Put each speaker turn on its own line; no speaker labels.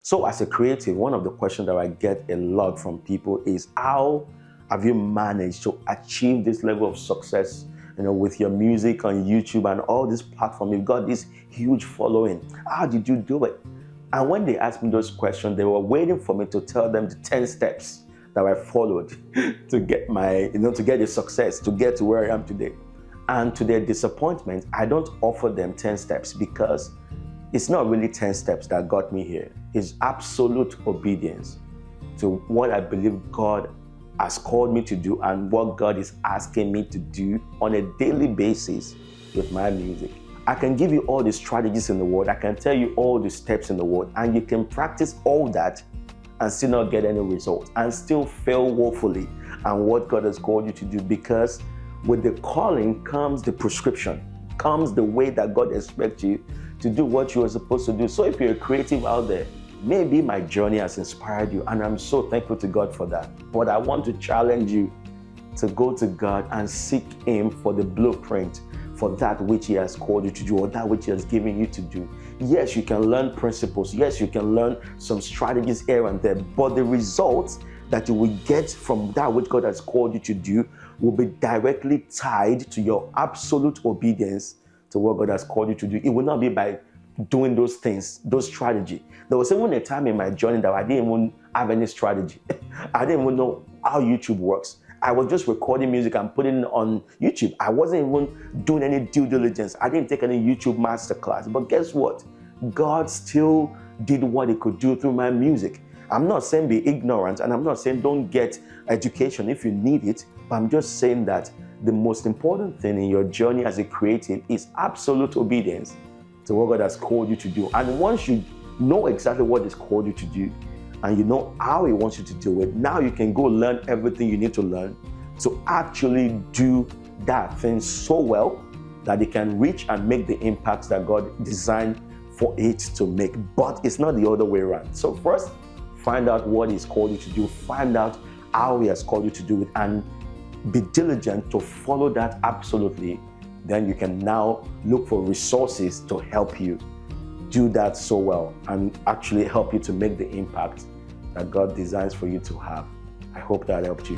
So as a creative, one of the questions that I get a lot from people is, how have you managed to achieve this level of success, with your music on YouTube and all this platform? You've got this huge following. How did you do it? And when they asked me those questions, they were waiting for me to tell them the 10 steps that I followed to get to get the success, to get to where I am today. And to their disappointment, I don't offer them 10 steps, because it's not really 10 steps that got me here. It's absolute obedience to what I believe God has called me to do and what God is asking me to do on a daily basis with my music. I can give you all the strategies in the world. I can tell you all the steps in the world, and you can practice all that and still not get any result and still fail woefully on what God has called you to do, because with the calling comes the prescription, comes the way that God expects you to do what you are supposed to do. So if you're a creative out there, maybe my journey has inspired you, and I'm so thankful to God for that. But I want to challenge you to go to God and seek Him for the blueprint for that which He has called you to do, or that which He has given you to do. Yes, you can learn principles. Yes, you can learn some strategies here and there, but the results that you will get from that which God has called you to do will be directly tied to your absolute obedience to what God has called you to do. It will not be by doing those things, those strategy. There was even a time in my journey that I didn't even have any strategy. I didn't even know how YouTube works. I was just recording music and putting it on YouTube. I wasn't even doing any due diligence. I didn't take any YouTube masterclass. But guess what? God still did what He could do through my music. I'm not saying be ignorant, and I'm not saying don't get education if you need it, but I'm just saying that the most important thing in your journey as a creative is absolute obedience to what God has called you to do. And once you know exactly what He's called you to do, and you know how He wants you to do it, now you can go learn everything you need to learn to actually do that thing so well that it can reach and make the impacts that God designed for it to make. But it's not the other way around. So first, find out what He's called you to do, find out how He has called you to do it, and be diligent to follow that absolutely. Then you can now look for resources to help you do that so well and actually help you to make the impact that God designs for you to have. I hope that helped you.